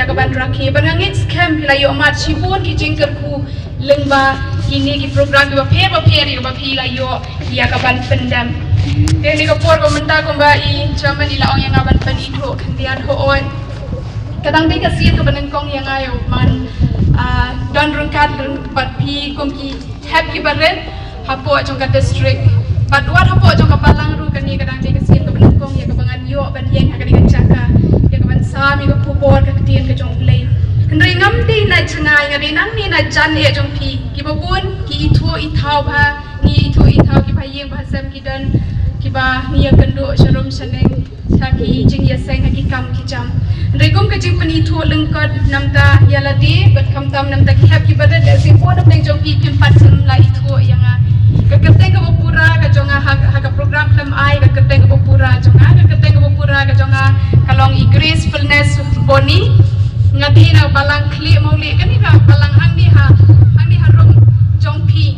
ya kaban rakhi banangit scam pila yo mat chibun ki jingker ku lengba kini ki program ki ba phe ri ba pila yo ya kaban pendam ni ko por ko menta ko ba I chaman ila ong yang aban pan itho khandian ho on kadang dei ka sien ko banan kong yang ayo man don rungkat bat pi kom ki happy baren hapo jong ka district but what hapo jong ka balang ru kan ni kadang dei ka sien ko banan kong ya ka bangan yo ban yeng ha ka ni chaka ya ka ban sami ko kubor ka tien ka jong play Kendri ngamdi na cenai ngadi nang ni na jan e jong pi ki babun ki itho ithau ba ni itho ithau ki phayeng ba sam ki dan ki ba ni kendo sharom saneng thaki jing ya seng ki kam ki jam ndai kom ka jing pani tho lengkot namta yala di bat kam tam namta ki hap ki bada da si po nam jong pi pim pat sam la itho yang ka keteng ka bopura ka jonga ha ka program klam ai ka keteng ka bopura jonga ka keteng ka bopura ka jonga kalong I gracefulness boni ngati na balang kli mauli kani ka balang hang ni ha rom jong pi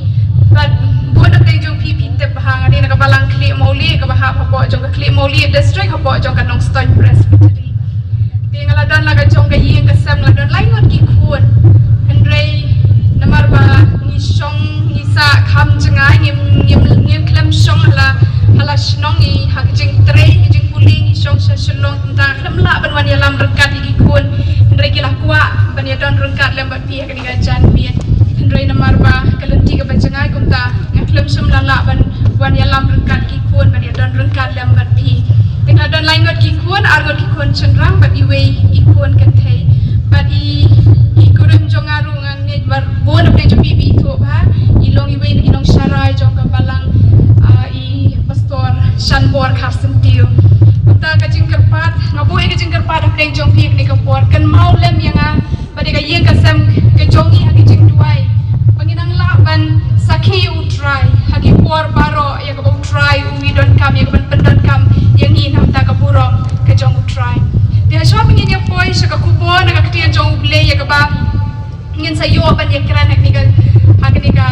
but bona play jong pi pi te bahang ngati na ka balang kli mauli ka baha hapo jong ka kli mauli district hapo jong ka nong stone presbytery tingala dan laga jong ka yeng ka sam la dan lain ngot ki khun hendrei namar ba ni shong ni sa kham jangai ngim klam shong hala shnong ni ha jing tre jing puli ni shong sha shlong tentang klam la ban wan ya lam rekat ki khun Hendrai kilah kuat bani don rengkat lembat pihak ni gajan bian Hendrai namar ba kalenti ka banjangai kumta ngaklem sum lala ban wan ya lam rengkat ki kun bani don rengkat lembat pi tengah don lain ngot ki kun argot ki kun cendrang bat iwe I kun kan thei bat I kurem jong aru ngan ngai bar bon apne jo pi tho ba ilong iwe ni inong syarai jong ka balang I pastor shanbor khasen tiu ta ka jingker pat ngabu e ka jingker pat apne jong pi ni ka por kan mau lem yang pada ka yeng ka sam ka jongi ha ki jing duai panginang laban sakhi u try ha ki por baro ya ka bu try umi don kam ya ka pendon kam yang ni nam ta ka burong ka jong u try dia sho pengin ya poi sha ka kubo na ka tian jong ble ya ka ba ngin sa yo ban ya kran ha ni ka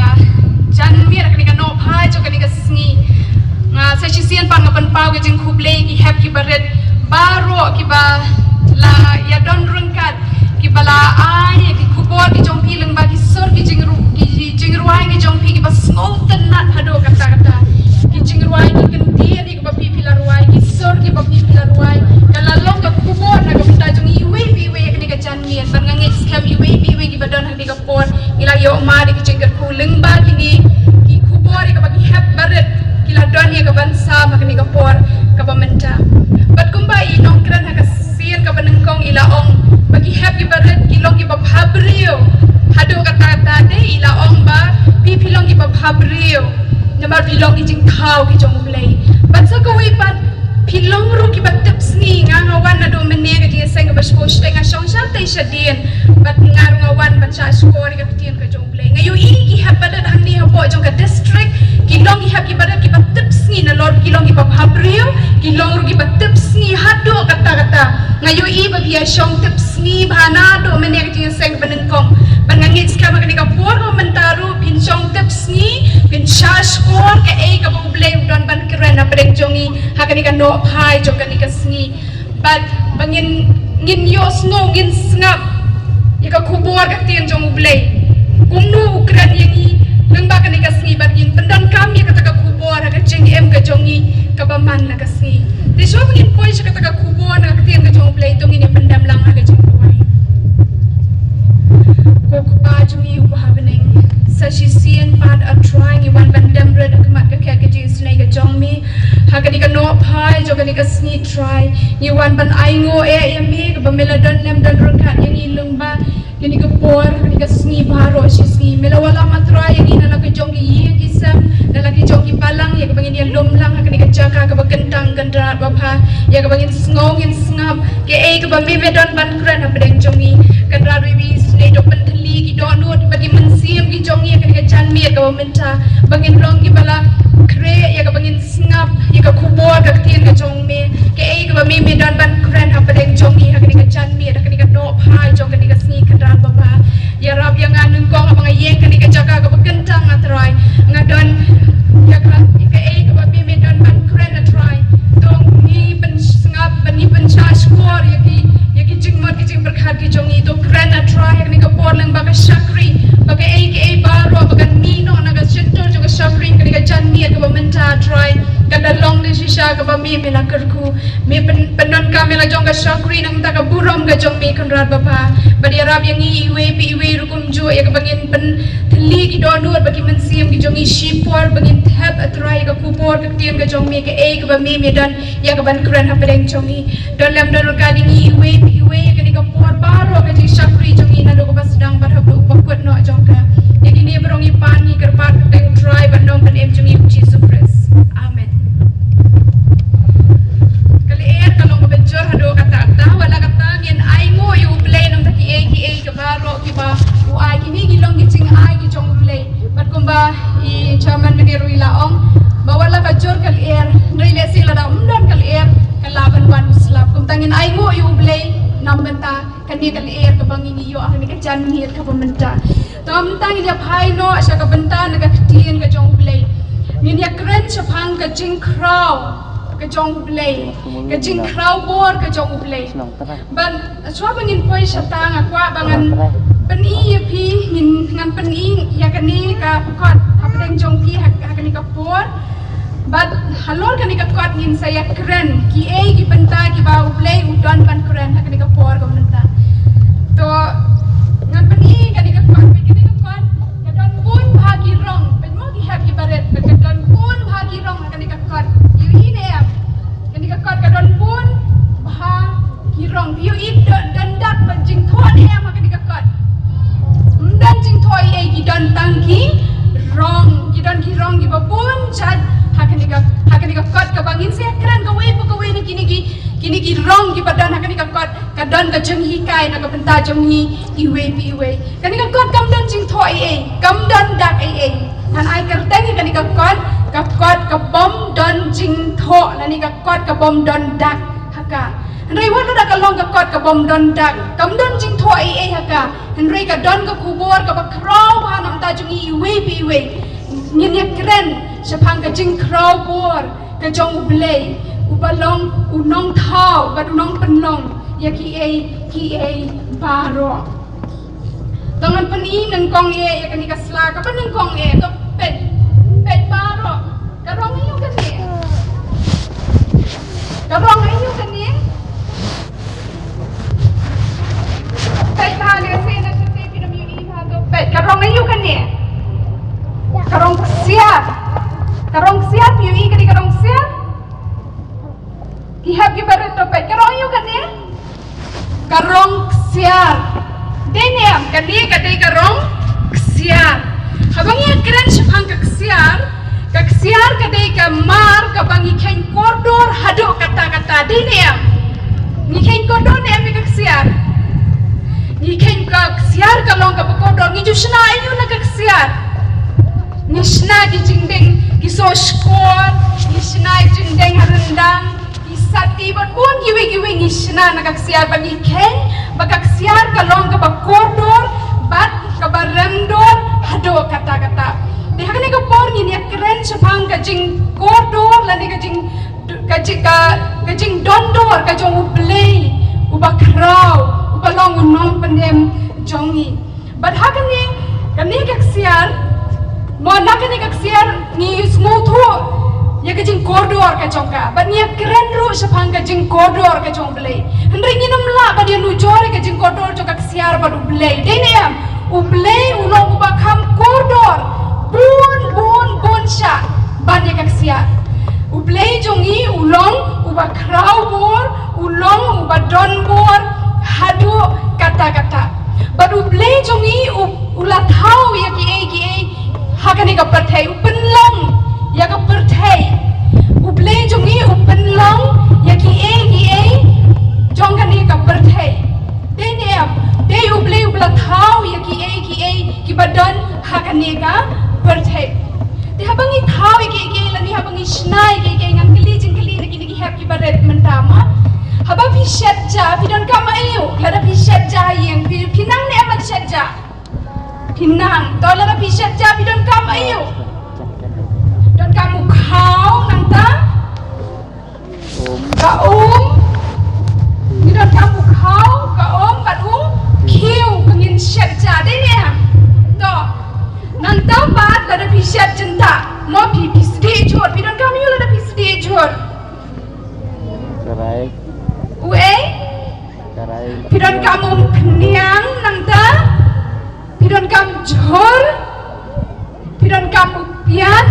jan mi ha ni ka no phai jo ka ni ka sngi nga sa chi sian pa ngapan pau ka jing khuble ki hap ki baret baro ki ba la ya don rengkat ki bala ai ki kubor ki jong pi leng ba ki sur ki jingruai ki jong pi ki ba small tenat hado kata ki jingruai ki kenti ni ki ba pi pilar ruai ki sur ki ba pi pilar ruai kala long ka kubor na ka benda jong iwe ni ka jan mien ban ngangi scam iwe ki ba don hadi ka por ila yo ma di ki jingker ku leng ba ki ni ki kubor ki ba ki hap baret kila don ya ka ban sa ma ki ka por ka ba menta bat kumbai nongkran ha ka sian ka banengkong ila ong bagi happy baret kilong ki babhabrio hado kata de ila ong ba pi pilong ki babhabrio namar pilong ki jing khau ki jong play bat sa ko wi pat pilong ru ki bat tips ni nga wan na do mene ka jing seng ba shko shtenga shong sha te shadien bat ngar nga wan bat sha shkor ka tien ka jong play ngayo I ki hapada hang ni ha po jong ka district kilong ki happy baret ki bat tips ni na lord kilong ki babhabrio kilong ru ki bat tips ni hado kata ngayo I ba biya shong tips ni bhana do mene ka jing seng banengkong bangangit ska ma ka por ko mentaru pin shong tips ni pin sha shkor ka e ka bu blame don ban kren na breng jongi ha ka ni ka no phai jong ka ni ka sngi but bangin ngin yo sno ngin snap ya ka khubor ka tien jong blay kumnu kren yangi lengba ka ni ka sngi bat ngin pendan kam ya ka ta khubor ha ka jing em ka jongi ka ba man na ka sngi de so ngin poi sa ka ta khubor na ka tien ka jong blay to ngin pendam lang ha ka jing tuai ko pa jongi u ba bening sa shi sien pat a trying you wan ban dem red ka mat ka ka jing snai ka jong mi ha ka ni ka no phai jo ka ni ka sni try you wan ban ai ngo e mi ka ba meladon lem dan run khat yang I lengba yani ka por ni ka sni baro shi sni mela wala matra yani na ka jong yi ki sam na la ki jong ki palang ya ka bangin ya lom lang ha ka ni ka jaka ka ba kentang kendrat ba pha ya ka bangin ngongin ngap ke e ka ba me don ban kran ha bedeng jongi kendrat wi sni do penteli ki do nut ba ki mensiam ki jongi ya ka ni ka jan mi ka ba menta bangin long ki bala kre ya ka bangin ngap ya ka kubor ka tien ka jong me ke e ka ba me don ban kran ha bedeng jongi ha ka ni ka jan mi ha ka ni ka no phai jong ka ni ka sni kendrat ba pha ya rab yang anung kong apa ngayeng ka ni ka jaka ka ba kentang atrai ngadon ya ka e ka ba me don ban kran atrai dong ni pen ngap ban ni pen sha shkor ya ki jing mar ki jing berkhat ki jong por lang baga shakri baga aka baro baga nino naga center juga shakri kani ka janmi ka menta try kada long de shisha ka ba mi mela kerku mi penon ka mela jong ka shakri nang ta ka burom ka jong mi kan rat bapa badi arab yang iwe rukum jo ya ka bangin pen thli ki donur bagi mensiam ki jong i shipor bangin thap atrai ka kupor ka tiang ka jong mi ka ka ba mi dan ya ka ban kran ha pedeng jong i don lam don ka ding iwe kani ka por baro ka ji shakri jong i na do ka sedang bar hab pakut no jong ka ya kini berong i pani kerpat teng try ban dong ban em jong i Jesus Christ amen kali kalong ka benjor hado kata wala kata ngin ai ngo yu play nang taki ka baro ki ba u ai kini gilong gicing ai ki jong play bat kumba i chairman mediru ilaong bawala ka jor kali ndai le sila da umdan kali kalaban wan slap kum tangin ai ngo yu play nam benta kani kali ka bangin iyo akani ka jan mir ka benta tam tangin ya phai no asha ka benta naga ktien ka jong play nin ya kren chapang ka jing crow ka jong play ka jing crow bor ka jong play ban chwa bangin poi shatang akwa bangan pen i pi min ngan pen i ya kani ka kot apeng jong pi hakani ka por but halor kani ka kot ngin saya kren ki benta ki ba play udon ban kren hakani ka por ka benta to ngan pen i kani ka kot ka don pun bhagi rong pen mo ki happy baret ka don pun bhagi rong hakani ka kot yu ine kani ka kot ka don pun bhagi rong yu i dan dak ban jing thon em hakani ka kot dan jing thoi ki don tangki rong ki rong ki babun chat hakani ka kot ka bangin se kran ka we na kini ki rong ki badan hakani ka kot ka don ka jeng hi kai na ka benta jeng hi iwe kani ka kot kam don jing thoi kam don dak han ai kerteng kani ka kot ka bom don jing tho na ni ka kot ka bom don dak haka Henry wala da ka long ka kot ka bom don dak kam don jing thoi haka Henry ka don ka kubor ka bakraw ha nam ta jung iwe ngin ya kren sepang ka jing kraw bor ka jong blay ubalong unong thau ba unong penlong ya ki baro tangan pani nang kong ya kani ka sla ka pan nang kong to pet baro ka rong ayu kan ni ka rong ayu kan ni pet ba le se na se pinam yu ni ha to pet ka rong ayu kan ni karong siap yu i kani karong siap ihap ki barat topet karong yu kani karong siap denem kani karong siap habang ya keren sepang kaksiar kadai ka mar ka bangi kain koridor hado kata denem ni kain koridor ne ami kaksiar ni kain kaksiar kalong ka koridor ni jusna ayu na kaksiar Nishna ki jingdeng ki so shkor nishna ki jingdeng harendang ki sati bat pun kiwe nishna na kaksiar bagi ken bakaksiar kalong ka bakordor bat ka barendor hado kata de hakane ka por ni ya keren sepang ka jing kordor lani ka jing dondor ka jong play ubakraw ubalong unom pendem jongi bat hakane kani kaksiar mo nakani kaksiar ni smooth ho ya kajing koridor ka chongka but ni keren ru sepang kajing koridor ka chong blai hendri ni namla ba dia nu jore kajing koridor jo kaksiar ba du blai dene am u blai ulong ba kham koridor bun sha ba dia kaksiar u blai jongi ulong u ba kraw bor ulong u ba don bor hadu kata ba du blai jongi ula thau ya ki hakani ka perthai upenlong ya ka perthai uble jongi upenlong ya ki jong kani ka perthai dene de uble thau ya ki badan hakani ka perthai de habangi thau ki lani habangi snai ki ngan kali ni happy baret mentama haba pi shatja pi don kam ayu lada pi shatja yang pinang ne amat shatja pinang tola pi shatja pi don kam ayu don kamu kau nanta ka ni don kamu kau ka bat kiu pengin shatja kam knyang nang ta, pidon kam jhor, pidon kam upian,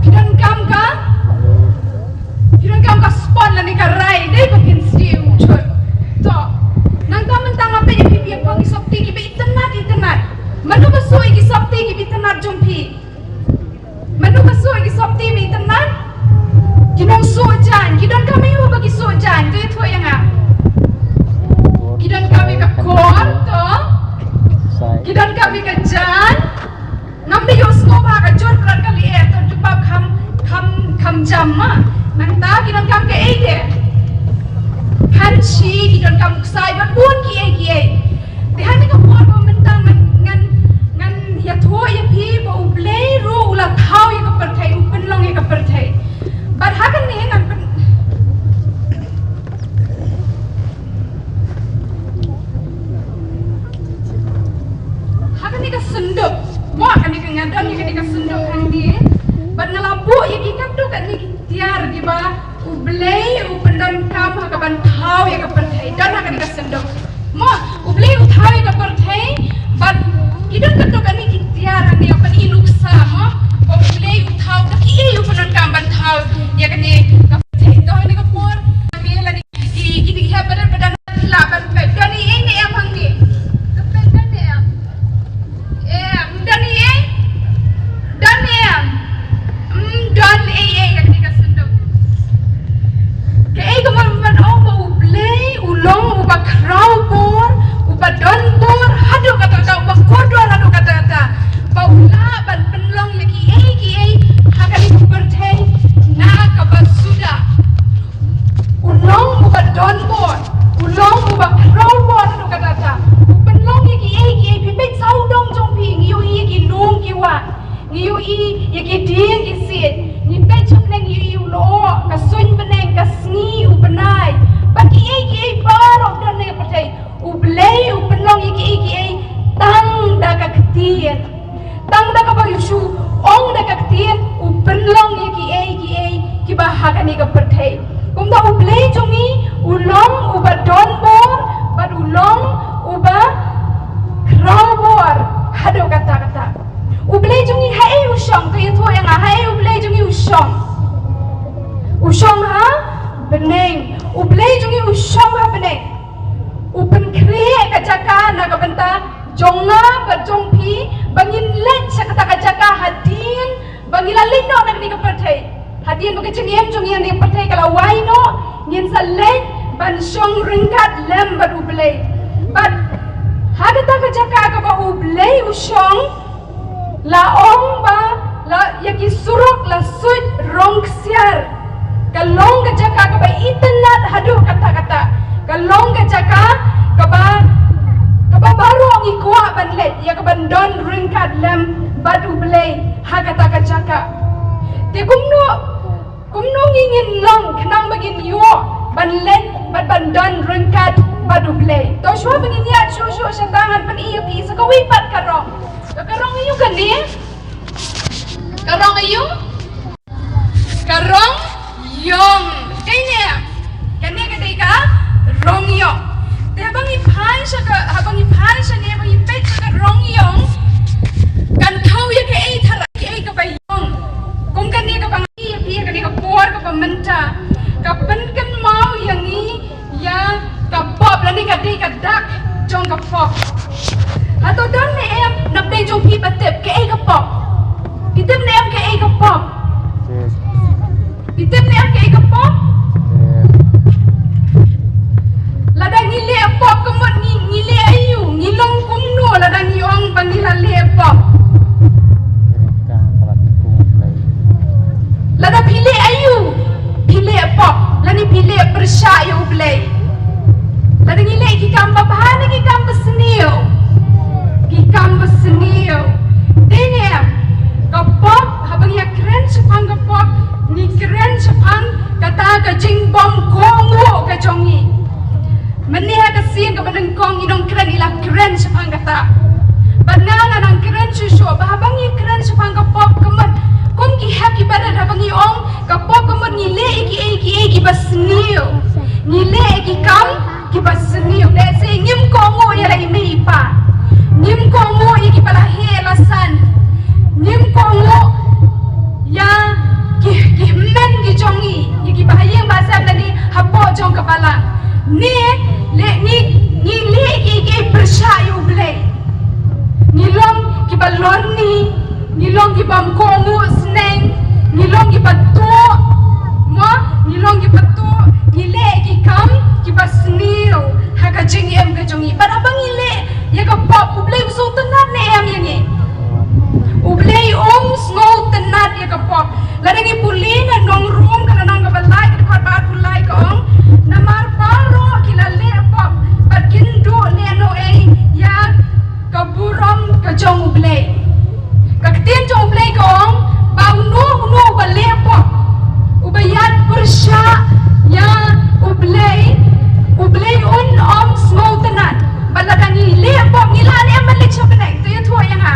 pidon kam ka spon lani ka rai dei ko pinsi uchur. To nang ta mentang apa ye pipi apa ki sakti ki itenat. Manu basui ki sakti ki itenat jompi. Manu basui ki sakti mi itenat. Kinong sojan, kidon kami ho bagi sojan, tu itu yang ah. Kidon kami ka kon to. Kidon kami ka jan. Nambi yo sko ba ka jor kran kali to jubab kham jamma. Nanta kidon kam ke ege. Kanchi kidon kam sai bat pun ki ege. Tihan ni ka por ko mentang ngan ya tho ya pi bo ublei ru ula thau ya ka perthai upen long ya ka perthai. But hakan ni ngan hakan ni ka sunduk. Mo kan ni ka ngadan ni ka sunduk kan ni. But ngalabu ya ki kan tu kan ni tiar di ba ublei upendam kam hakaban thau ya ka perthai dan hakan ni ka sunduk. Mo ublei uthau ya ka perthai but kidon kan tu kan ni tiar kan ni apa ni luksa mo ublei uthau ta ki upendam kam ban thau ya kan ni ka perthai to ni ka por kami la ni ki ha badan la ban pe dan ni ini am hang ni ka pe dan ni am dan ni dan ni am dan kan ni ka sunduk ke ko man ong ba ublei ulong uba krau por uba don por hadu kata uba kodor hadu kata ba ula ban penlong ya ki hakan ni berthai na ka basuda ulong uba don por ulong uba krau por hadu kata penlong ya ki pipet saudong jompi ngiu ki nung ki wa ngiu ya ki ding ki sit ni pe chum neng yu lo ka sun beneng ka sngi u benai ba ki barok don ne pertai u blei u penlong ki tang da ka ktien tang da ka ba yu ong da ka ktien u penlong ki ba hakan ni ka pertai kum da u blei jongi u long u ba don bor ba u long u ba krau bor hado kata ublei jungi hai usong tu itu yang hai ublei jungi usong ha beneng ublei jungi usong ha beneng upen kre ka jaka na ka benta jonga berjongpi bangin let sakata ka jaka hadin bangila lindo na ni ka perthai hadin bukan cengiem jungi ni perthai kala waino ngin sa let ban song ringkat lem bar ublei but hadata ka jaka ka ba ublei usong la ong ba la yaki suruk la suit rong siar kalong ka jaka ka ba itenat hadu kata kalong ka jaka ka ba baru ang ikwa banlet ya ka bandon ringkat lem badu blei ha kata ka jaka te kumno ngingin long kenang bagin yo banlet bad bandon ringkat badu blei to shwa bagin ya shu shandangan pan iya pi sa kawipat karong karong iyo gani karong iyo karong yong kanya kadai ka rong yong te habang ipan siya ni habang ipet siya ka rong yong kan kau ya ka ka ba yong kung kani ka bang iya kani ka por ka pamenta ka penkan mau yang ya ka pop lani ka dei ka dak jong ka pop atau dan ni em nak dei jong pi batep ke ka pop pitem ni em ke ka pop pitem ni em ke ka pop ladang ngile pop kemot ngile ayu ngilong kumno ladang yong panggila le pop ladang pile ayu pile pop lani pile bersya yu blei ladang ngile ki kamba bahana ki kamba senil dengem kapop habang ya keren sepang kapop ni keren sepang kata ka jingbong kongo ka jongi meniha ka sin ka badang kong idong keren ila keren sepang kata banangan ang keren susu habang ya keren sepang kapop kemat kong ki haki badan habang ya ong kapop kemat ngile iki basnil ngile iki kam kibasni ule se ngim kongo ya lai mei pa ngim kongo iki pala helasan ngim kongo ya ki men ki jongi iki bahayeng bahasa tadi hapo jong kepala ni le ki pershayu ble nilong ki balorni nilong ki bam kongo sneng nilong ki patu mo nilong ki patu nile ki kam ki basnio haka jing em ka jongi para bang ile ya ka pop ublay so tenat ne em yangi ublay snow tenat ya ka pop ladangi pulina nong room kana nong ka balai ka par pulai ka ong namar paro kilale pop pat kindo le no ya ka buram ka jong ublay ka tin jong ublay ka ong bau no bale pop ubayat persha ya ublay snow tenat baladangi le pop ngilane em balik chapnai tu ya thua yang ha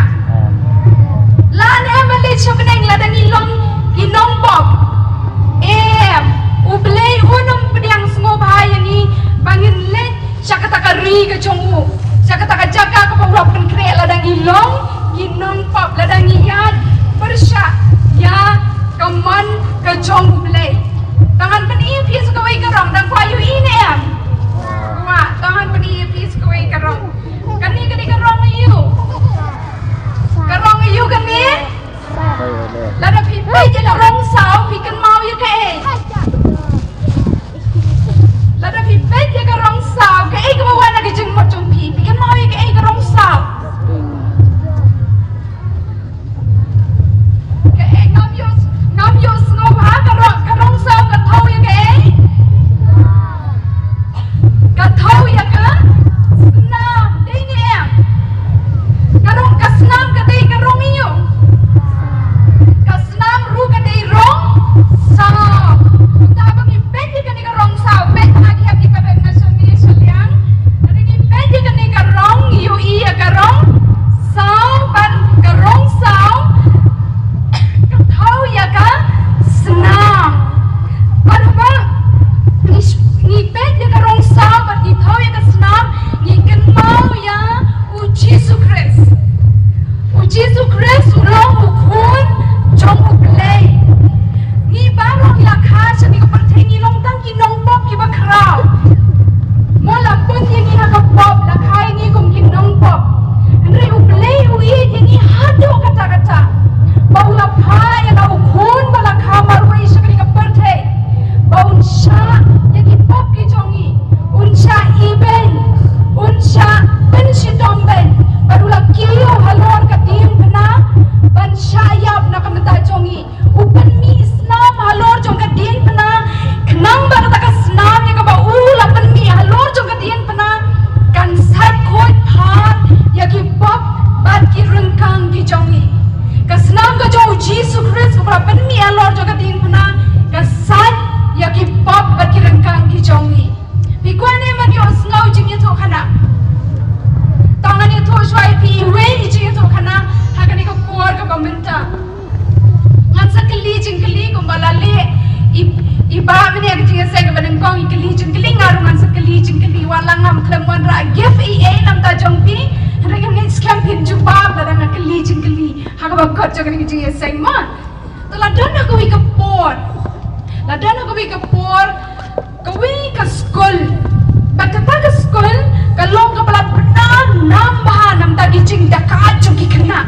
lan em balik chapnai ladangi long ginong pop em ublay pediang snow bahaya ni bangin le chakatakari ka jongu chakataka jaga ka pawrap kan kre ladangi long ginong pop ladangi yat persha ya kaman ka jong ublay tangan pani pis ka wai karong dang payu ini em wa tangan pani pis ka wai karong kani karong ayu kani lada pi pai je la rong sao pi kan mau ya ke lada pi pai je ka rong sao ke ka wa na ke jing mo jong pi kan mau ya ke ka rong sao ke ngam yo snow ha ka rong sao ka thau ya ke ka thau ya ka snam dei ni em ka snam ka dei ka rong iyo ka snam ru ka dei rong sao ta ba mi pet ka ni ka rong sao pet ha ki ha ki pa na soni saliang ada ni pet ka ni ka rong iyo iya ka rong sao ban ka rong sao ka thau ya ka snam ban ba ni pet ya ka rong sao ban ni thau ya ka snam ni kan mau ya Jesus Christ ulong ukun jong ublay ni barong lakha sa ni ko perthai ni long tang ki nong pop ki ba khrao mo la pun ni ha ka pop lakha ni kum ki nong pop andre ublay ui ni hado kata bau la pha ya la ukun ba lakha marwai sa ni ka perthai bau sha ya ki pop ki jongi unsha iben unsha ben shidom ben barula kiyo halor ka tim kana ban shayab na kamata jongi upan mi islam halor jong ka din pana knang ba ta snam ya ka ba ula pan mi halor jong ka din pana kan sat khoi phat ya ki pop bat ki rengkang ki jongi ka snam ka jong Jesus Christ ko pan mi halor jong ka din pana ka sat ya ki pop bat ki rengkang ki jongi bikwane man yo snow jing ya to kana tangan itu swai pi we ji itu kana hakani ko por ka bamenta ngan sakali jingkeli ko balale iba mene ak jinga se ka banen kong ikeli jingkeli ngaru ngan sakali jingkeli wala ngam klemon ra gif nam ta jongpi rega ngai scam pin juba da ngak keli jingkeli haka ba kot jogani jinga se mon to la dona ko wi ka por ko wi ka skol bakata ka skol kalong ka pala nambah nam tagi jing dakat jong ki khynnah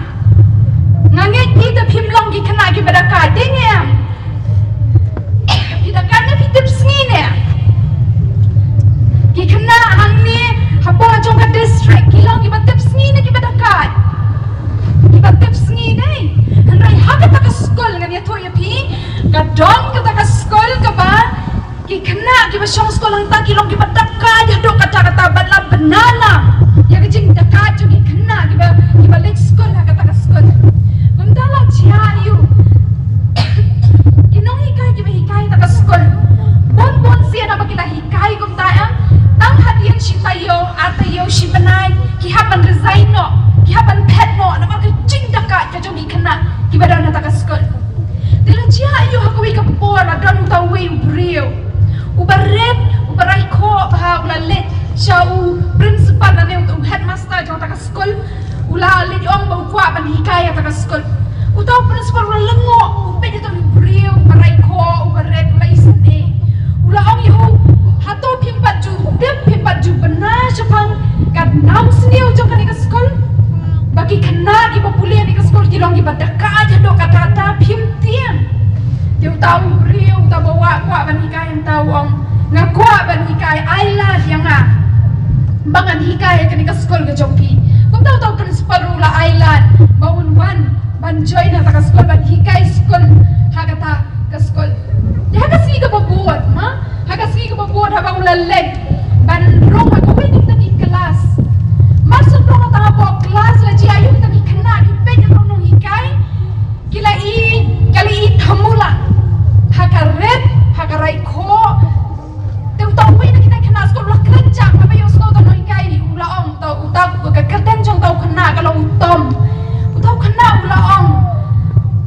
nganget ni da phimlong ki khynnah ki badaka ding em bidakan na bitip sngi ne ki khynnah hang ni hapo jong ka district ki long ki batip sngi ne ki badakat ki batip sngi dei hanrai hakat ka skol ngan ya to ya pi ka don ka ta skol ka ba ki khynnah ki ba shong skol ang ta ki long ki badaka ya do kata badla banana ya ke jing dekat juga kena kita lek sekolah kata sekolah gundala cia you kinong hikai tak sekolah bon sia na kita hikai gum ta tang hadian si tayo atayo si banai ki hapan resign no ki hapan pet no na ba jing dekat ka jong kena kita dah tak sekolah dila cia you hakui ka por la don tawi brio ubaret ubarai ko ba ula let Shah principal na ne headmaster jong taka school ula le ong bau kwa ban hikaya taka school utau principal ula lengo upe de tong brio barai ko ubaret ula isde ula ong yo hato pimpat ju benar sepang kat nam sniu jong ka school bagi kena ki populian di school ki long ki badaka aja do kata pimtian dia tahu brio ta bawa kwa ban hikaya tahu ong ngakwa ban hikaya aila yang bangan hikaya kini ke sekolah ke Jompi. Kau tahu principal rula island bawun ban join na ke sekolah ban hikaya sekolah hagata ke sekolah. Dia haga sini ke babuat, haga sini ke babuat habang ulalek ban rong aku ini tadi kelas. Maksud rong tengah bawa kelas lagi ayu tadi kena di penya rong hikaya. Kali i thamula haga red haga raiko. Tahu ini kita kena sekolah kerja apa yang sekolah ulaong tau utak keketen jong tau kena kalau utau kena ulaong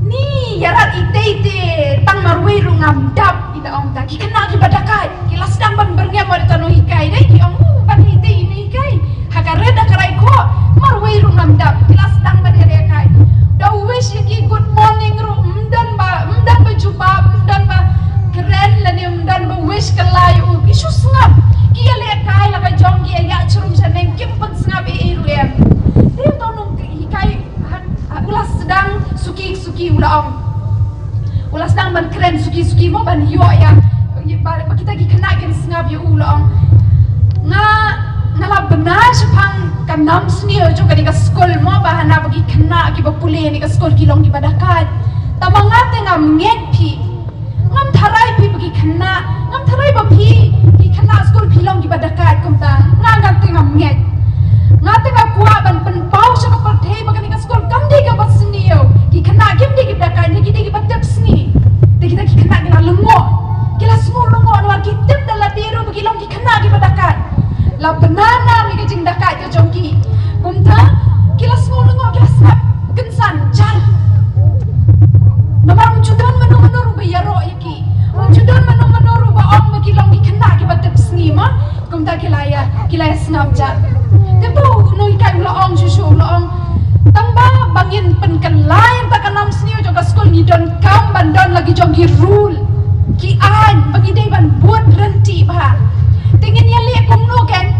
ni yarat ite tang marwei rungam dap ida ong ta ki kena ki badakai kila sedang ban berngam ada tanu hikai dai ki ong ban ite ini hikai hakare da karai ko marwei rungam dap kila sedang ban ada kai da wish ki good morning ru mdan ba jumpa mdan ba keren lani mdan ba wish kalai isu sengap kia le kai la ka jong kia ya churum saneng kim pun sengap iruem dia tahu nung hikai ulas sedang suki ulaong ulas sedang ban keren suki mo ban yo ya kita gi kena gen sengap yo ulaong ngala benar sepang kanam sni jo ka di ka skol mo bahana bagi kena ki bapule ni ka skol kilong di badakat tamangate ngam nget pi ngam tharai pi bagi kena ngam tharai ba pi kena skul pilong di badakat kumta ngangat tengah nget ngate ka kuwa ban penpau sa ka parthei bagani ka skul kam di ka basniyo ki kena kim di badakat ni ki badap sni de kita ki kena kena lengo kila semua lengo luar ki tip dala biru bagi long ki kena di badakat la banana mi ka jing dakat yo jongki kumta kila semua lengo kila snap kensan jal namang judan manu bayaro yaki judan manu ruba ong magilong ki kena ki badap sni ma kumta kilaya snapchat tempo no ikai ulaong susu ulaong tamba bangin penkelai tak kanam sni jo ka skol ni don kam bandon lagi jong ki rule ki an bagi dei ban buat berhenti bah tingin ya le kum no kan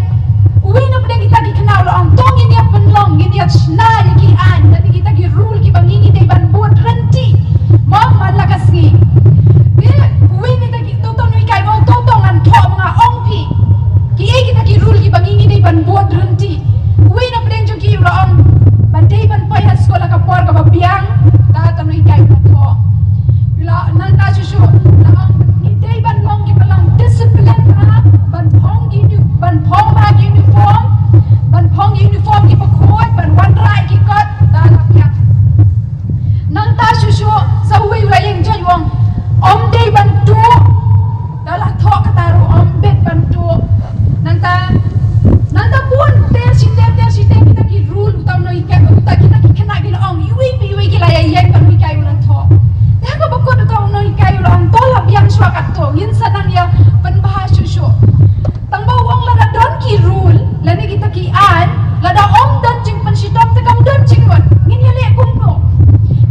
uwi na pedang kita ki kenal ulaong tongin ya penlong gin ya chna ya ki an nanti kita ki rule ki bangini dei ban buat berhenti ma malaka sni dia uwi ni tak tu no ikai mo totongan tho mga ongpi ki kita ki rule ki bangini dei ban buat berhenti uwi na pedang jo ki ulaong bandai ban pai ha sekolah ka por ka babiang ta tanu ikai na tho la nan ta susu la ni dei ban long ki palang discipline ha ban phong ba uniform ki pakot ban wan rai ki kot ta la pyak nan ta susu sa wi yang jai wong om dei ban tu dala tho ka taru om bet ban tu nan ta pun ter si kita ki rule utam no ikai kita ki kena ki ong iwi ki la yang ban ikai ulan tho dah ka bakot utam no ikai ulan to la biang swa ka to ngin sanang ya ban bahas susu tang ba wong la don ki rule la ni kita ki an la da om dan jing pan sidam te kam don jing wan ngin ya le kum no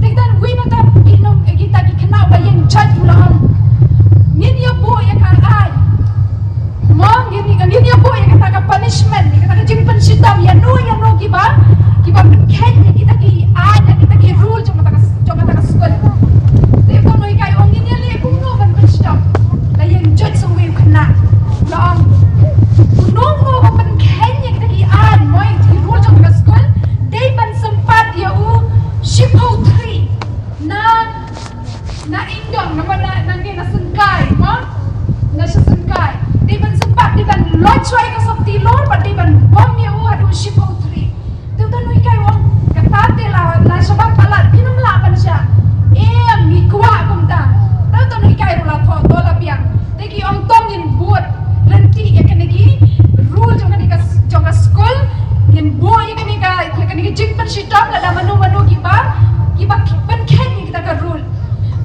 te dan wi na ta pinom kita ki kena ba yang chat ulan ngin ya bo ya ka an mo ngin ya bo ya kata ka punishment ni kata jing pan sidam ya no ki ba ken kita ki an kita ki rule jong kata ka school te ko no ikai ong ngin ya le kum no ban pan sidam la yang judge song wi kena long no ban ken ya kita ki an mo ki rule jong ka school dei ban sempat ya shipo 3 na indong na nangge na sengkai mo na sengkai dei ban sempat dei ban lochwai ka sakti lor but dei ban bom ya hadu shipo 3 tu no ikai wong katate la sabab palat pinum la ban sya mi kwa kumta tu no ikai la tho to la biang dei ki ong tongin buat renti ya kanegi rule jong ka school yin boy ya kanegi jing pan shitam la manu ki ba ban ken kita ka rule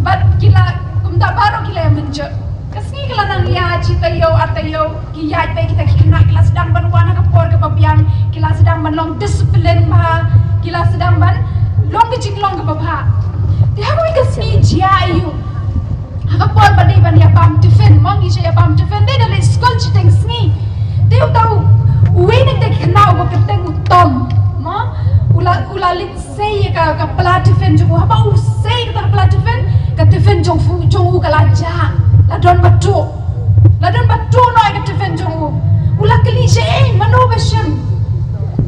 but kila kumta baro kila yang menjot ka Kasih kalau nang ya cita yo atau yo kiai baik kita kena kita sedang berwarna kapor ke babiang kita sedang menlong disiplin bah kita sedang long kecilong ke babha. Dia aku kasih jia yo. Kapor bani bani apam tifen mangi saya apam tifen dia dari sekolah citeng sini. Dia tahu uang yang dia kena uang keteng utom. Ma ula linsei ka pelatifen jong apa usai ka pelatifen ka tifen jong kalaja la don batu no ka tifen jong ula klise mano besem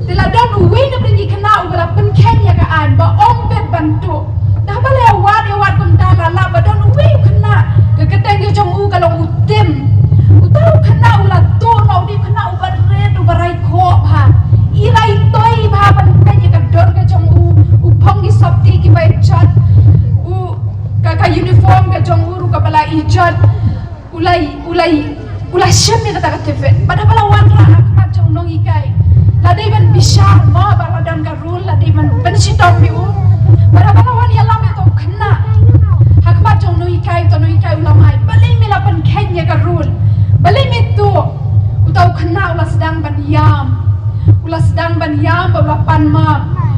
de la don we na bringi kana ula pen kenya ka an ba ombet bantu dah bale awat kum ta la ba don we kana ka keteng jong ka long utem utau kana ula to no di kana ubaret ubarai ko ha irai toi ba ban kanya ka dor ka jong upong gi sabti ki bai chat ka uniform ka jong uru ka bala ijat ulai shemi kata ka tefen pada bala wan ra akmat jong nong ikai la dei ban bishar ma ba dan ka rule la dei ban bensitom yu pada bala wan ya lam to khna akmat jong nong ikai ulam hai bali mi la ban kenya ka rule bali mi tu utau khna ula sedang ban yam ula pan ma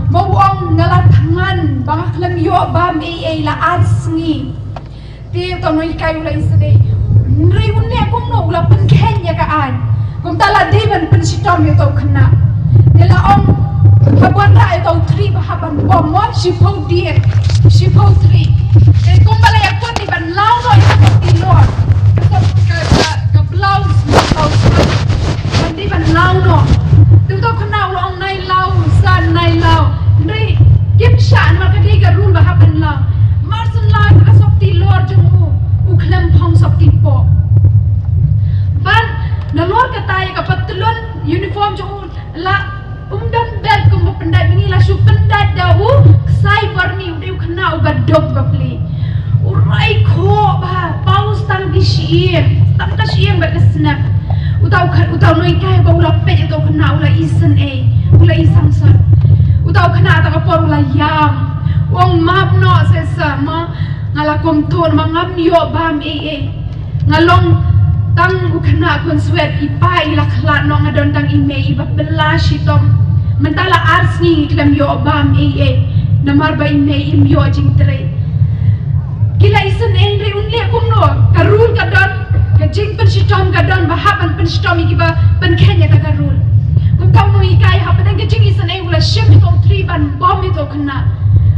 mawang ngalat tangan bangak lam yo bam la arsngi ti to noi kai ula isde nri unne kum no ula pen kenya ka an kum tala diban pen sitom yo to khna dela om haban ra to 3 bahaban bom mo shipau 3 te kum bala ya kon di ban law no ti lor ka blouse ban di ban law no tu to khna ula ong nai law san nai law nri kim shan ma ka di ga rul bahaban law marsun law ka sopti lor jumu ukhlem phong sopti po ban na lor ka tai ka patlon uniform jumu la umdan bel kum pendat ni la su pendat dahu sai warni udiu khna uga dog bapli urai kho ba paus tang di shiem ba snap utau noi kai ba ula pe utau khna ula isang sar utau khna ta ka por ula yam wong map no se sa ma ngala kom ton ma ngam yo bam ngalong tang ukhna kon swet ipa ila khlat no ngadon tang ime iba bela shitom mentala arsni klem yo bam namar ba ime im yo jingtre kila isen re unle kumno karul kadon ka jing pen shitom kadon bahaban pen shitom iba pen kenya ka karul kum kam no ikai ha pen ka jing isen ula shim to 3 ban bom to khna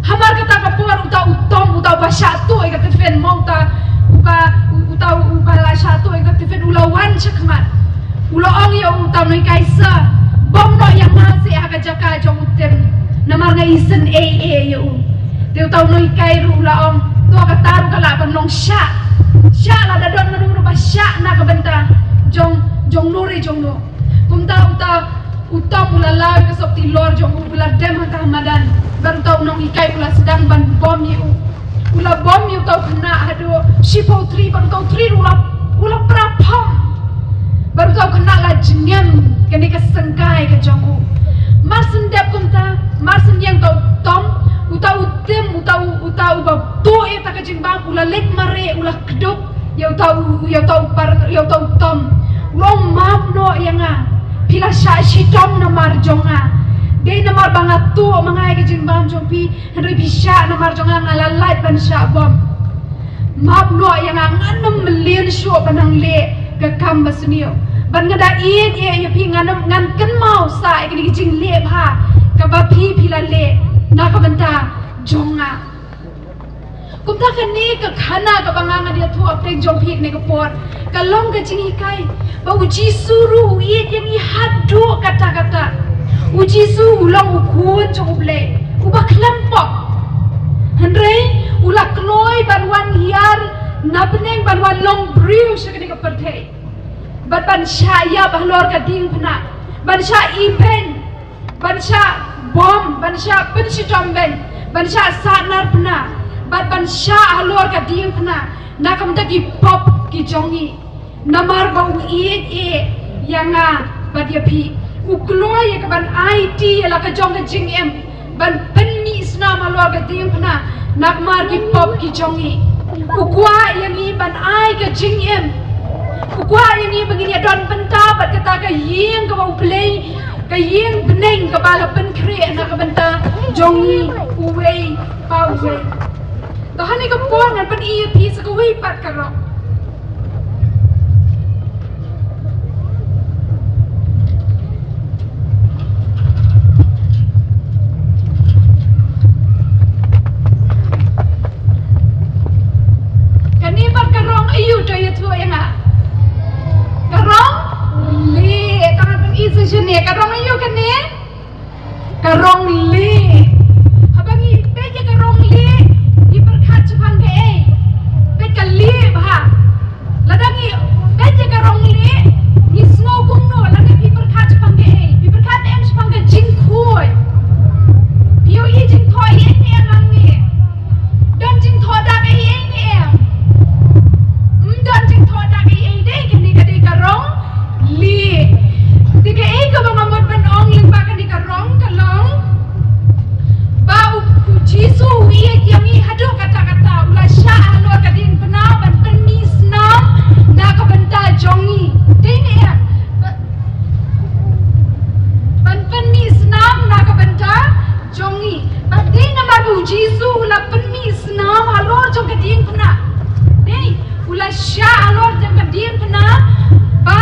hamar kata ka por utau ba satu ka tefen mauta uba la satu ka tefen ula wan chakmat ula ong yo utau no ikai sa bom no yang masi ha ka jaka jong utem namar nga isen yo te utau no ikai ru ula ong to ka taru ka la ban long sha la da don nganu ba sha na ka benta jong nuri jong no kum ta utam ula la ka sopti lor jong ula dem ka madan baru tau nong ikai ula sedang ban bom ula bom tau kena ado shipau 3 baru tau 3 ula prapam baru tau kena la jengem kene ka sengkai ka jong marsen dep kum ta marsen yang tau tom utau ba to ta ka jing bang ula lek mare ula kedop yau tau tom wong map no yanga pila sha shitom na marjonga de namar bangat tu mangai ke jing bang jompi henry bisha namar jonga ngalalai ban sha bom map no yanga 6 million sho banang le ka kam basnio ban ngada ya pi ngan ken mau sa ke jing le pha ka ba pila le na ka banta jonga kumta kani ka khana ka banganga dia thu aptek jong phik ne ka por ka long ka jingi kai ba uji suru yang hadu kata uji su ulang ukun coble uba klempok Henry ula kloi banwan hiar nabneng banwan long brew shakini ka perthei ban shaya bahlor ka ding phna ban sha ipen ban sha bom ban sha pensitom ban sha sanar phna ban sha halor ka ding phna nakam ta ki pop ki jongi namar bau yanga badia pi ukloy ka ban IT la ka jong ka jing em ban penni sna malor ka ding phna nakmar ki pop ki jongi ukwa yangi ban ai ka jing em Kuah yang ni begini don benta bat kata ka yeng ka bau play ka yeng beneng ka bala pen kre na ka benta jongi uwei pawe. Tahan ni ka pon ngan pen iya pi sa ka wei pat ka ro. Kani pat ka rong ayu to ya tu yang a. Karong li tangan pen iya sini karong ayu kan ni. Karong li. Habang i peje karong li di berkat Jepang ke pet ka li bah. Ladangi peje karong li ni snow kung no lagi di berkat Jepang ke di berkat em Jepang ke jingkren. Bio i jingkren ni ang ni. Dan jingkren dak ni em. Dan jingkren dak ni deh kini ka di karong li. Tiga ka ba mamot ban ong ling ba ka di karong kalong. Bau Jisu iya yang i hadu kata-kata ulah Shah alor kadin penau ban penis nam na ka benta jongi. Dini ya. Ban penis nam na ka benta jongi. Pati nama bu Jisu ulah penis nam alor jong kadin pena. Dei ulah Shah alor jong kadin pena. Ba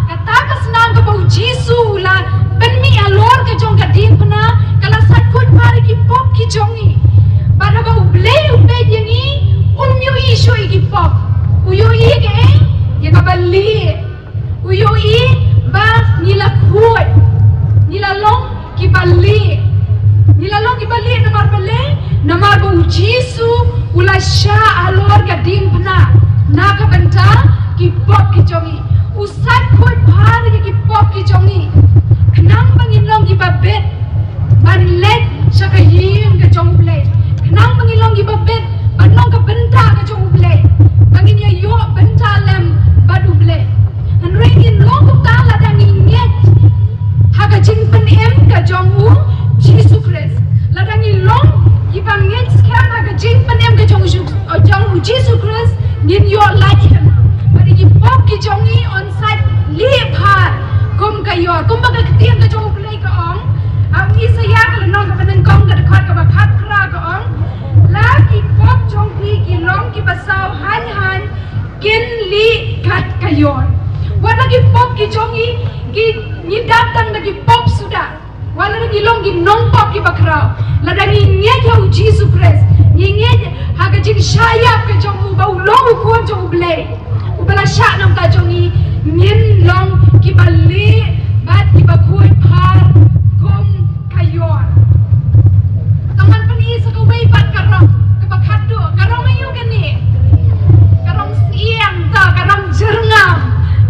kata ka senang ka bu Jisu ulah penmi alor ke jong kadin pena. Kalau sakut mari ki pop ki jongi. Pada bau blei upe jengi umyo isu ki pop. Uyo i ke ya ka bali. Uyo i ba nila kuat. Nila long ki bali. Nila long ki bali namar bali. Namar bau Jisu ula Shah alor kading pena. Na ka benta ki pop ki jongi. Usat kuat mari ki pop ki jongi. Kenang bangin long ki babet. Ban let saka yim ke jong blei. Kenang mengilong di babet, banong ke benta ke jong blei. Bangin ya yo benta lem badu blei. Henry long ke tala dang inget. Haga jing pen em ke jong Jisu Christ. Ladang long ibang nget sekarang haga jing pen em ke jong Jisu Christ. Nin yo like him. Badi ki pop ki jongi on site liep har. Kum kayo, kum baga ketiam ke jong blei ke ong. Ang isa ya kalau nong kepeneng kong ke dekat ke bakat kera ke ong. Lagi pop jong pi ki long ki pasau han kin li kat kayon. Wat lagi pop ki jongi ki ni datang lagi pop sudah. Wala lagi long ki nong pop ki bakrau. Ladangi nget ya Jisu Christ. Ni nget haga jing syayap ke jong bau long ukun jong blei. Ubala syak nam ta jongi nin long ki bali bat ki bakut par kum kayon. Tangan peni sekawai bat karong kebakat do. Karong ayu kan ni. Karong siang ta, karong jernam.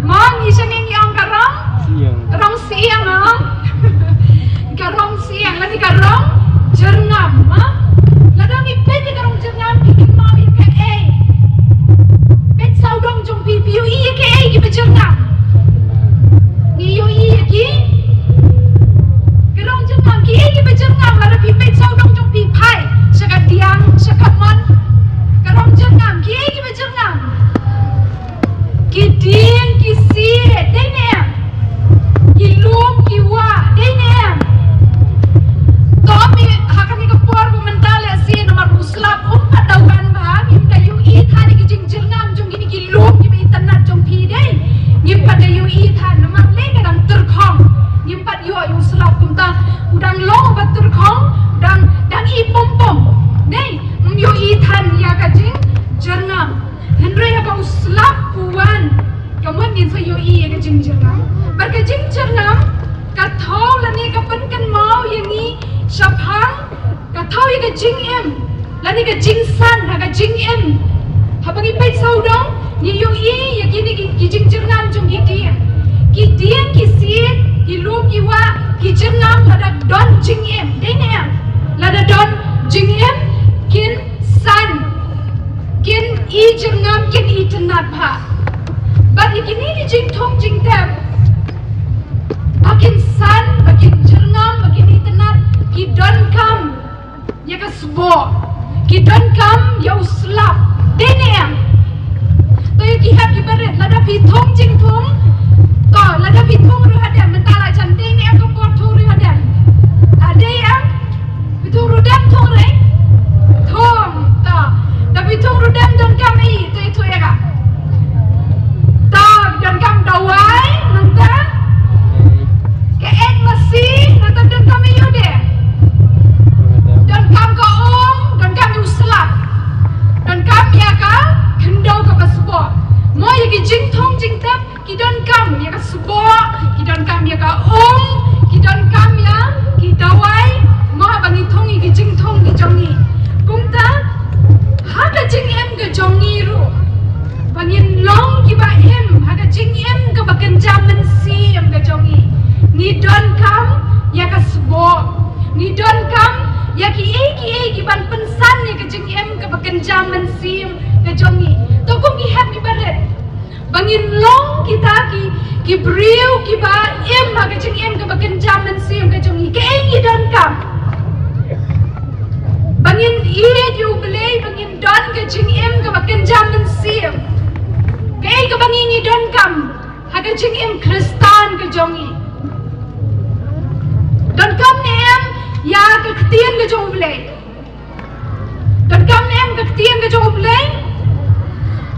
Mong isang yang karong? Siang. Karong siang ah. Karong siang lagi karong jernam ah. Ladang ipet karong jernam ki mau ya ke pet saudong jong pipiu iya ke ki bejernam. Ni yo iya ki Kerong jengam ki ki bejengam ada pipet saudong jong pipai sekat tiang sekat mon. Kerong jengam ki bejengam. Ki ding ki si denem. Ki lum ki wa denem. Kami akan ni kepor bu mental ya si nomor muslap dawan bah im dayu i thani ki jengam jong gini ki lum ki internet jong pi dei. Ngim dayu i than nomor le kadang terkhong. Nyimpat yo yung selap kumta udang long batur kong dang i pom nei yo i than ya ka jing jernam Henry ha ba selap puan kamun ngin so yo i ka jing jernam bar ka jing jernam ka thau la ni ka pen kan mau yang ni shaphang ka thau ya ka jing em la ni ka jing san ha ka jing em ha bang i pai sau dong ni yo i ya kini ki jing jernam jong ki dian ki siet ki lum ki wa ki jengam lada don jing em dene em lada don jing em kin san kin i jengam kin i tenat pha but ikini ki jing thong jing tem bakin san bakin jengam bakin i tenat ki don kam ya ka sbo ki don kam ya uslap dene em to ki hap ki baret lada pi thong jing thong ko lada pi thong ru hadam mentala chante ni am ko pot thong ru hadam ade am pi thong ru dam thong re thong ta da pi thong ru dam don kam ai to itu ya ka ta don kam dawai nanta ke ek masi nanta don kam ai de don kam ko don kam yu slap don kam ya ka kendau ka basbo mo ya ki jing thong jing tap ki don kam ya ka subo ki don kam ya ka ki don kam ya ki dawai mo bangi thong ki jing thong ki jongi kumta ha ka jing em ka jongi ru bangin long ki ba em ha ka jing em ka bakan jaman si em ka jongi ni don kam ya ka subo ni don kam ya ki ban pensan ni ka jing em ka bakan jaman si em ka jongi to kum ki happy baret bangin long kita ki briu ki ba em ma ka jing em ka bakan jaman si em ka jongi ke ki don kam bangin ju belai bangin don ka jing em ka bakan jaman si em ke ka bangin ni don kam ha ka jing em kristan ka jongi don kam ni em ya ka ktien ka jong belai don kam ni em ka ktien ka jong belai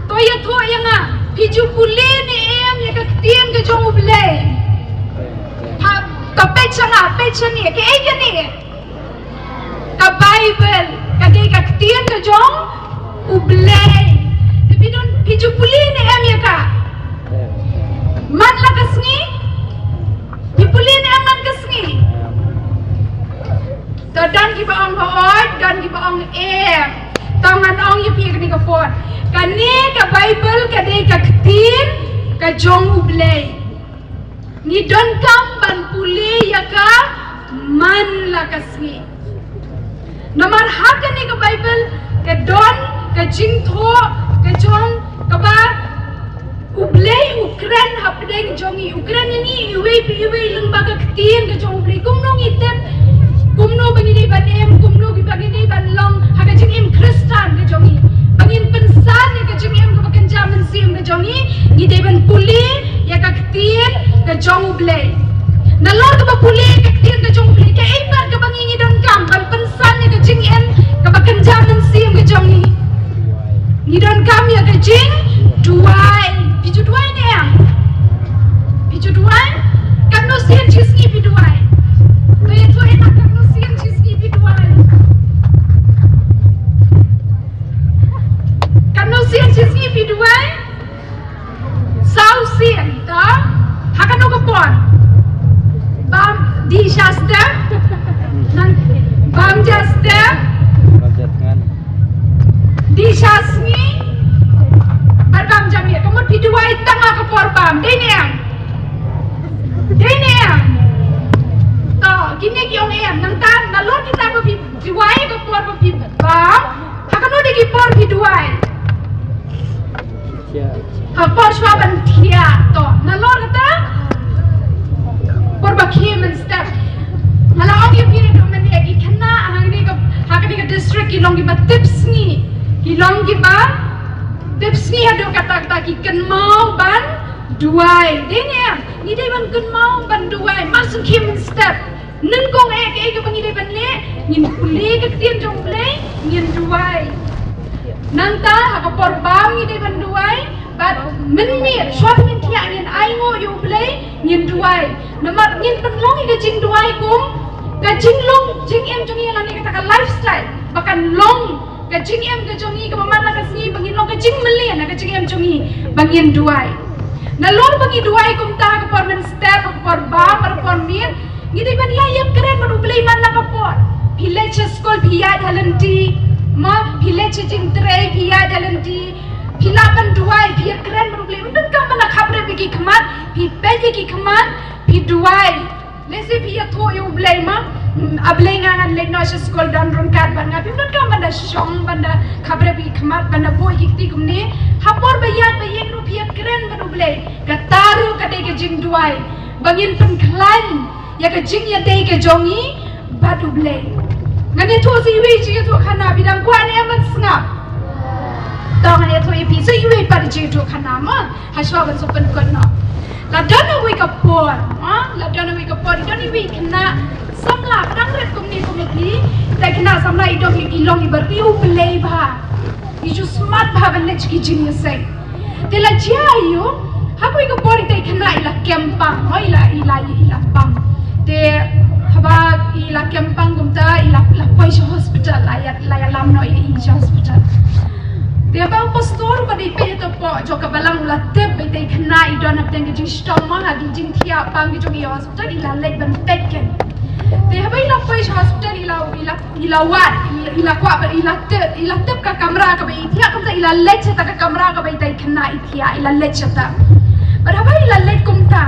to ya tho ya nga piju puli ni em ya ka ktien ka jong belai ha ka pecha ni ke ai ka ni ka bible ka ke ka ktien ka jong belai tapi don piju puli ni em ya ka man la kasni pi puli ni aman kasni to dan ki ba ong hoot dan ki ba ong em tangan ong ya pi ni ka fort kani ka bible ka de ka ktien ka jong belai ni don kam ban puli ya ka man la kasni nomor hak ni ka bible ka don ka jing tho ka jong ka ba ublay ukran hapdeng jongi ukran ni iwe lengba ka ktien ka jong ublay kumno ngiten kumno bangini ban em kumno bangini ban long haka jing em kristan ka jongi bangin pensan ka jing em ka bakan jaman sim ka jongi ni de ban puli ya ka ktien ka jong ublay nalor ka ba puli ka ktien ka jong ublay ka ibar ka bangini don kam ban pensan ka jing em ka bakan jaman sim ka jongi ni don kam ya ka jing duai piju duai ni em piju duai kan no sian chisni pi duai to ye to enak kan no sian chisni pi duai kan no sian chisni pi duai sau sian ta hakan no kapon bam di shasta nan bam jasta di shasni bam jamir kamu piduai tengah ke porbam deniam to kini ki ong em nang tan nalor kita ko piduai ke porbam bam hakano de ki por piduai ha por shwaban thia to nalor kata porba khem step nala ong ye pire do men ki khynnah hangni ka hakani ka district ki long ki ba tips ni ki long ki ba tips ni ada kata-kata ki ken mau ban duai denya ni dai ban ken mau ban duai masuk kim step nung kong ke bangi dai ban le ngin puli ke tien jong ble ngin duai nang ta ha ko por bam ni dai ban duai bat min mir shot min thia ngin ai ngo yu ble ngin duai namar ngin pen long ke jing duai kum ka jing long jing em jong yang ani kata lifestyle bahkan long ka jing em ka jongi ka mamala ka sni bangin long ka jing melian ka jing em jongi bangin duai na lor bangi duai kum ta ka por men step ka por ba par por mir ngidi ban ya yem keren madu blai man la ka por village school phiya dhalanti ma village jing tre phiya dhalanti philaban duai phiya keren madu blai undun ka mana khabre biki khaman phi pe ki khaman phi duai lesi phiya tho yu blai ma ablay ngangan lekno sa school dan rungkat banga pimnot ka banda shong banda khabre bi khmat banda boy hikti kumne hapor bayat bayek rupiah keren banu blay kataru kate ke jing duai bangin penklan ya ke jing ya dei ke jongi badu blay ngani tho si wi chi tho khana bidang kwan em man snap tong ne thoi pi so yue par ji to khana ma haswa ban so pen kon no la dana we ka por la dana we ka por dani we khana samla dang ret kum ni pi ta khana samla I dong I long I ber pi u play bha I ju smart bha ban ne chi genius sai te la jia yo ha ko ka por ta khana ila kempang ila pang te haba ila kempang gumta ila poi hospital la lam no I hospital dia bang pastor ba di pe to po jo ka balang la tep be te khna I don ap teng jing stoma ha gi jing thia pang gi jong I hospital ila lek ban peken dia ba ila poi hospital ila wat ila kwa ba ila tep ka kamera ka be thia kam ta ila lek ta ka kamera ka be te khna I thia ila lek ta ba ba ila lek kum ta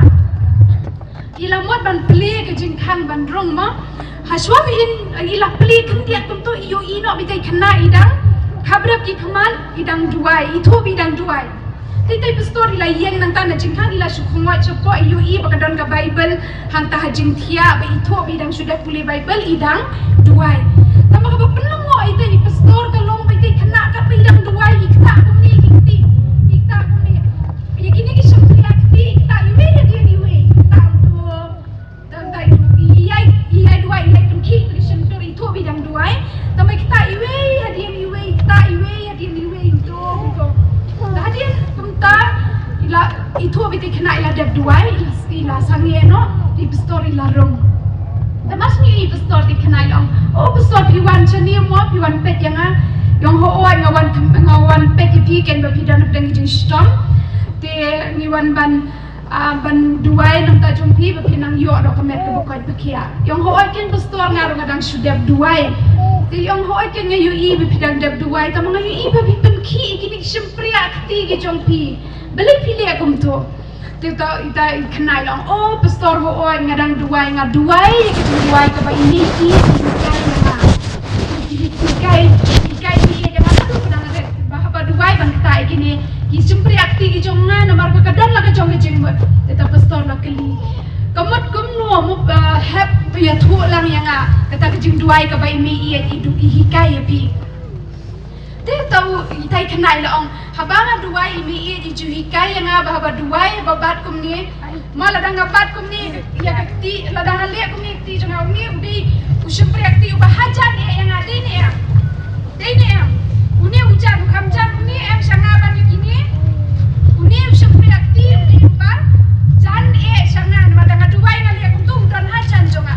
ila mot ban pli ke jing khang ban rong ma haswa bi in ila pli kan dia tum to yo I no bi te khna idang khabrap ki khaman idang duai itho bidang duai tai pastor ila yeng nang tan jing khang ila sukhungwa chopo yo I bakadon ka bible hang ta jing thia ba itho bidang sudah puli bible idang duai tama ka penengo ite pastor ka long bai tai khana ka bidang duai ikta kumni ikta kumni ye kini ki shakti akti ikta yuwe ya dia niwe tam to tam tai iya duai ila tumki Christian to itho bidang duai tama kita iwe ya dia niwe ikta iwe ya dia niwe itu hadian kumta ila itho biti khana ila deb duai ila sangi no di pastor ila rong tamas ni pastor di khana ila oh pastor piwan chani mo piwan pet yang yang ho oi ngawan pet pi ken ba pidan deng jing stom te ni wan ban duai nang ta jong pi ba pinang yo do kamet ka bukoi pakia yang ho oi ken pastor ngarung adang sudep duai te yang ho oi ken yu I bi pidang deb duai ta mga yu I ba bi pen ki kini simpri akti gi jong pi beli pili akum to te ta ita khnai long oh pastor ho oi ngadang duai duai ka ba ini ki kai ni ya ma tu pedang re ba duai ban tai kini ki simpri akti gi jong na mar ka kadon la ka jong gi jing te ta pastor la kali kamot kum no mo hap ya thu lang yang kata ke jing duai ka ba mi I hikai ya pi te tau itai khnai la ong habanga duai mi I ju hikai yang ba duai ba bat kum ni ma la dang bat kum ni ya kakti la dang le kum ni ti jong ni bi usum prakti ba hajan ni yang ade ni uni ujar bukan jam ni em sanga ban kini uni usum prakti ni ba jan sanga ma dang duai ngali kum tu dan hajan jonga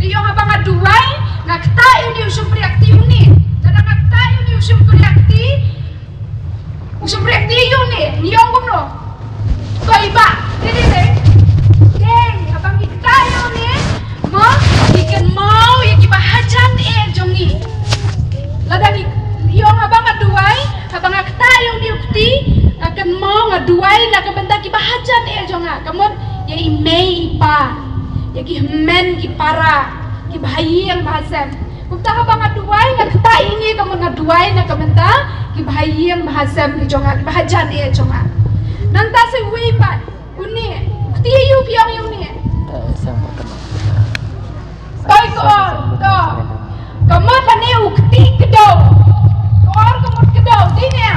di yo habanga duai ngakta ini usum prakti uni dang ngakta ini usum prakti yuni ni yo kum no ko iba dede abang kita yuni mo ikan mau ya ki bahajan jongi ladani yo abang aduai abang akta yung diukti akan mau ngaduai la ka benda ki bahajan jonga kamon ya imei ipa ya ki men ki para ki bahayang bahasam kumta abang aduai ngakta ini kamon ngaduai na kamenta ki bahayang bahasam ki jonga ki bahajan jonga nanta se wipat uni ukti yu piang yu ni Koi koor, to. Kamot na ni ukti kedaw. Koor kamot kedaw, di niya.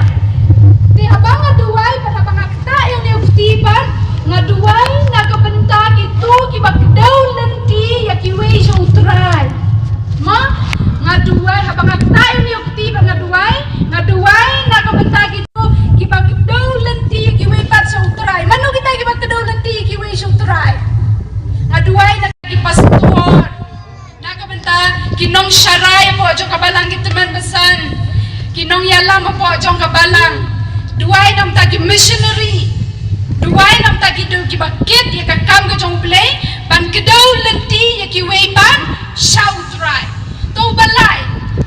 Di habang ngaduay, pan habang akta yung ni ukti pan, ngaduay nagabantag ito, kibagdaw lanti, yakiway siya utray. Ma, ngaduay, habang akta yung ni ukti pan ngaduay nagabantag ito, kibagdaw lanti, yakiway pat siya utray. Mano kita kibagdaw lanti, yakiway siya utray. Ngaduay nagipastor. Kinong syarai po jong kabalang teman besan kinong yalam po jong kabalang duai nam tagi missionary duai nam tagi do ki bakit ya kakam ke jong play ban kedaw lenti ya ki wei ban shout right to balai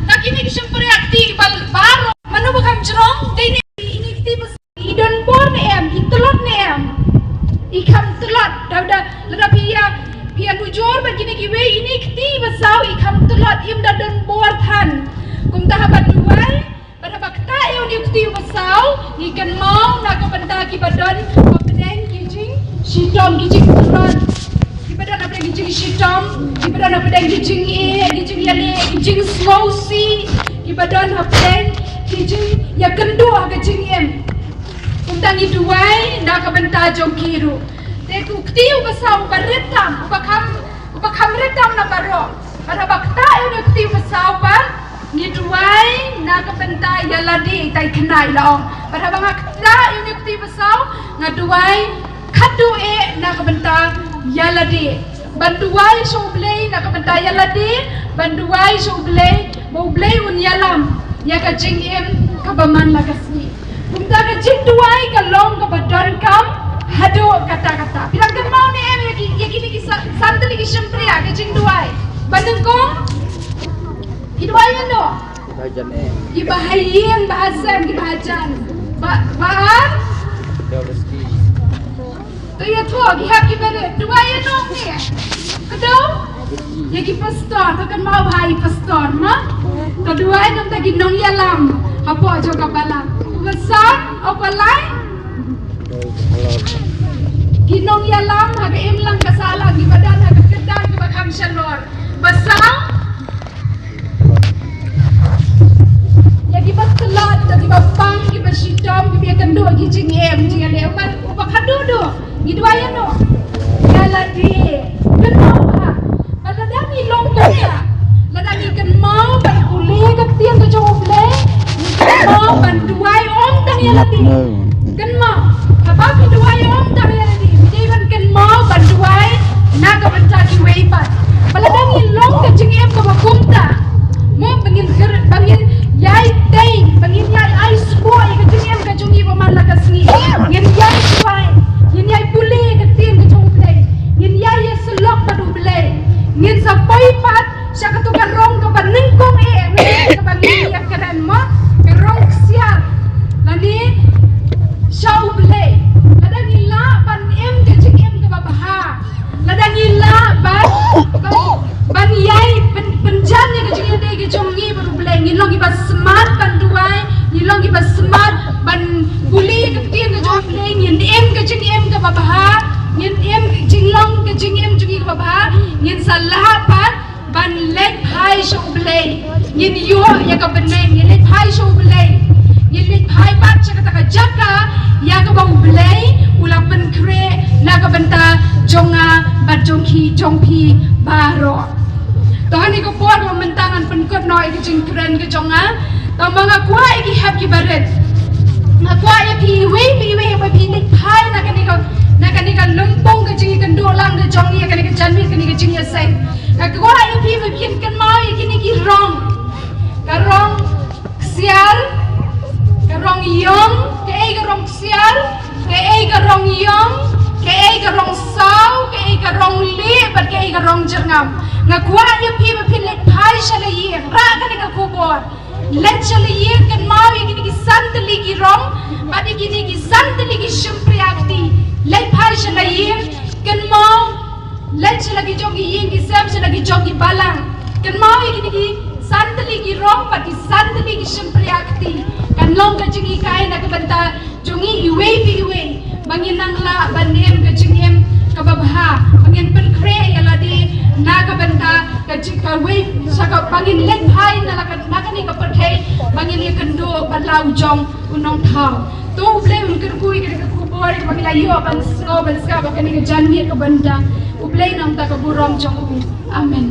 nakini ki sempri akti bal baro manu bakam jrong dei ini kiti bas idon born em itlot ne em ikam tlot da lada pia nujor begini kiwe ini kti basau ikam telot im dadon borthan kumta habat duai pada bakta yo ni kti basau ikan mau na ko benda ki badon kopdeng kijing sidom kijing telot ki badan apa kijing sidom ki badan apa kijing kijing yale kijing smausi ki badan hapdeng ki jing ya kendua ke jingem undangi duai na ka benta jong kiru te ku ktiu basau baretam ubakam retam na baro para bakta ene ktiu basau ban ni duai na ka benta ya ladi tai khnai laong para bangakta ene ktiu basau na duai khadu na ka benta ya ladi banduai soblei na ka benta ya ladi banduai soblei boblei un yalam ya ka jingem ka baman lagasni kumta ka jingduai ka long ka badon kam hado kata-kata bilang kan mau ni ya kini santali ki sympria ka jingduai bandengkong hidwai no bahajan ibahayin bahasan ki bahajan bahan to ya to ki hab ki bere duai no ni kedau ya ki pastor to kan mau bahai pastor ma to duai no ta ki nong yalam apo jo ka bala besar apa lai ki nong yalam ha ka im lang kasala ki badan ha ka kedan ki bakam shalor besar ya ki batlat ta ki bapang ki basitom ki biakan do ki jingem jingale upa khadudo ki duai no yala di kan mau ha baladang ni long ka ya ladang ni kan mau ban kuli ka tiang ka joble mau ban duai om tang ya ladi kan mau apa ki duai om tang ya ladi jadi ban kan mau ban duai na ka benta ki weipat baladang ni long ka jingem ka bakumta mo bangin yai tei bangin yai ice boy ka jingem ka jungi pamala ka sni ngin yai duai ngin yai puli ka tiang ka joble ngin yai selok pa duble ngin sa poipat siya ka tukan rong ka banengkong ka bangin ya keren mo kerong siar lani shauble ladang ila ban em ke jingem ke babaha ladang ila ban yai penjan ke jingem de ke jongi baru bleng ngilong iba smart ban duai ngilong iba smart ban buli ke tien ke jong bleng ngin em ke jingem ke babaha ngin em jinglong ke jingem jongi ke babaha ngin salah ban let hai shauble ngin yo ya ka beneng ngin let hai shauble Yilik hai bat cakata jaka ya ka bau belai ulah penkre na ka benta jonga bat jongpi baro tahani ko por mentangan penkot noi ke jingkren ke jonga ta manga kuai ki hab ki baret na kuai ya pi we ba pi lik hai na kani ka lumpong ke jingi kan dolang ke jongi ya kani ka janmi kani ka jingi sai na kuai ya pi we pi kan mau ya kini ki rong ka rong sial Kerong yong, kei kerong sial, kei kerong yong, kei kerong sau, kei kerong li, bat kei kerong jengam. Ngakwa ya pi let pai shalaye, ra kan ka kubor. Let shalaye kan mau ya kini ki santali ki rong, bat kini ki santali ki shimpriakti. Let pai shalaye kan mau let shalagi jongi ying ki sam shalagi jongi balang. Kan mau ya kini ki santali ki rong, bat ki santali ki shimpriakti. Kan long ka jingi kai na ka benta jungi iwe bangin nang la banem ka jingem ka babha bangin pen kre ya ladi na ka benta ka jika we saka bangin let hai na ka ni ka perthai bangin ye kendo balau jong unong thau to uble un ker kui ka ku bor ka bangila yo ban ska ka ni ka janmi ka benta uble nang ta ka burom jong amen